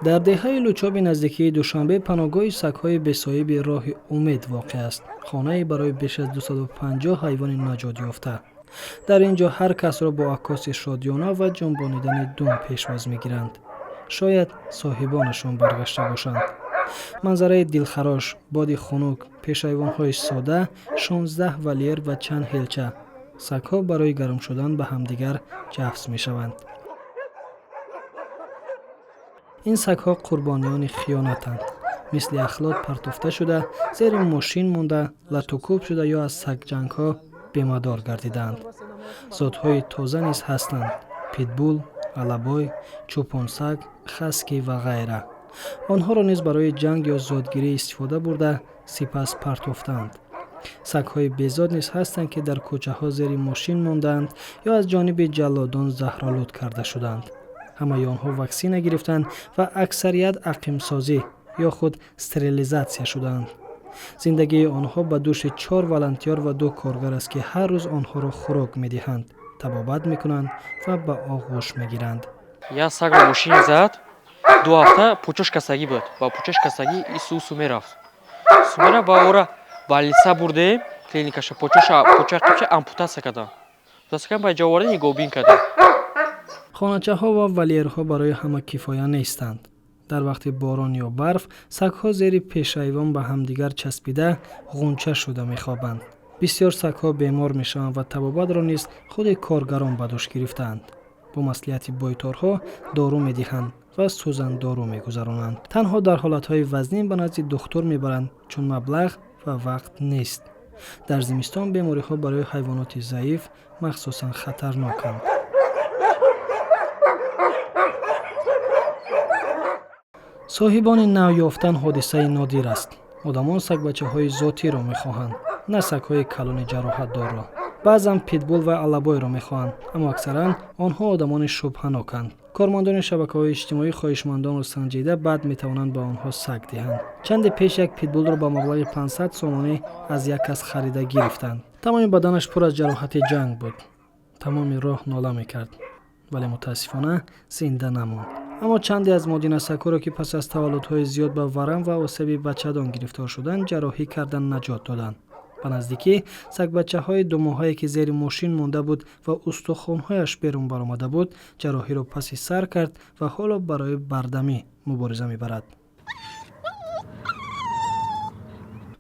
در دهه لوچاب نزدیکی دوشنبه پناهگاه سگ‌های به‌صاحب راه امید واقع است. خانه‌ای برای بیش از 250 حیوان نجات یافته. در اینجا هر کس را با عکاسی شادیانه و جنبانیدن دم پیشواز می‌گیرند. شاید صاحبانشان برگشته باشند. منظره دلخراش، باد خنک، پیش‌حیوان‌های ساده، 16 ولیر و چند هلچه. سگ‌ها برای گرم شدن به همدیگر جفت می‌شوند. این سگ‌ها قربانیان خیانتند. مثل اخلاط پرتافته شده، زیر ماشین مونده، لطوکوب شده یا از سگ جنگ‌ها بیمدار گردیدند. ذات‌های تازه نیز هستند: پیتبول، علبای، چوپان سگ، خسکی و غیره. آنها را نیز برای جنگ یا زادگیری استفاده برده سپس پرتافتند. سگ‌های بیزاد نیز هستند که در کوچه‌ها زیر ماشین ماندند یا از جانب جلادان زهرآلود کرده شدند. همه آنها واکسین گرفتند و اکثریت عقیم‌سازی یا خود استریلیزاسیون شدند. زندگی آنها به دوش 4 ولنتیار و 2 کارگر است که هر روز آنها را خوراک می‌دهند، طبابت می‌کنند و به آغوش می‌گیرند. یک سگ را ماشین زد. 2 ҳафта пӯчаш касагӣ буд. ба пӯчаш касагӣ ису мерафт. Сумера ба ора балиса бурдем, клиникаша пӯча қипча ампутация кардам. Ампутация кардам ба ҷо овардем нигоҳбин кардем. خانچه‌ها و ولایرها برای همه کفایه نیستند. در وقت باران یا برف، سگ‌ها زیر پیش‌حیوان به همدیگر چسبیده غنچه شده می‌خوابند. بسیار سگ‌ها بیمار می‌شوند و طبابت را نیز خود کارگران به دوش گرفتند. با مصلحت بایتارها دارو می‌دهند و سوزن دارو می‌گذرانند. تنها در حالت‌های وزنی به نزد دکتر می‌برند چون مبلغ و وقت نیست. در زمستان بیماری‌ها برای حیوانات ضعیف مخصوصاً خطرناکند. صاحبان نو یافتن حادثه نادر است. آدمان سگ بچه‌های ذاتی را می‌خواهند، نه سگ‌های کلان جراحت دار را. بعضن پیتبول و علبای را می‌خواهند، اما اکثرا آنها آدمان شبهه‌ناکند. کارمندان شبکه‌های اجتماعی خواهشمندان را سنجیده بعد می‌توانند به آنها سگ دهند. چند پیش یک پیتبول را با مبلغ 500 سومانی از یک کس خریده گرفتند. تمام بدنش پر از جراحت جنگ بود. تمام راه ناله می‌کرد، ولی متاسفانه زنده نماند. اما چندی از مادین سگ‌ها را که پس از تولدهای زیاد به ورم و آسیب بچه‌دان گرفتار شدند جراحی کردن نجات دادند. به نزدیکی سگ بچه‌های 2 ماهه‌ای که زیر ماشین مانده بود و استخوان‌هایش بیرون برآمده بود جراحی را پس سر کرد و حالا برای بردمی مبارزه می‌برد.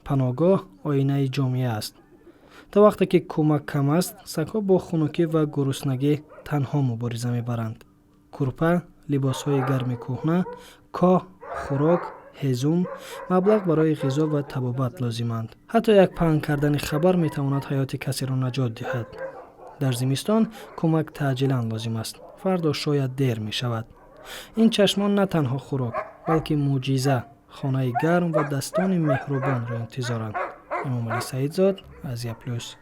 پناهگاه آینه جامعه است. تا وقتی که کمک کم است سگ‌ها با خنکی و گرسنگی تنها مبارزه می‌برند. کورپا، لباس‌های گرم کهنه، کاه، خوراک، هزوم، مبلغ برای غذا و طبابت لازمند. حتی یک پهن کردن خبر می‌تواند حیات کسی را نجات دهد. در زمستان کمک تعجیلاً لازم است. فردا شاید دیر می‌شود. این چشمان نه تنها خوراک بلکه معجزه، خانه گرم و دستان مهربان را انتظارند. امام علی سعیدزاد از یپلوس.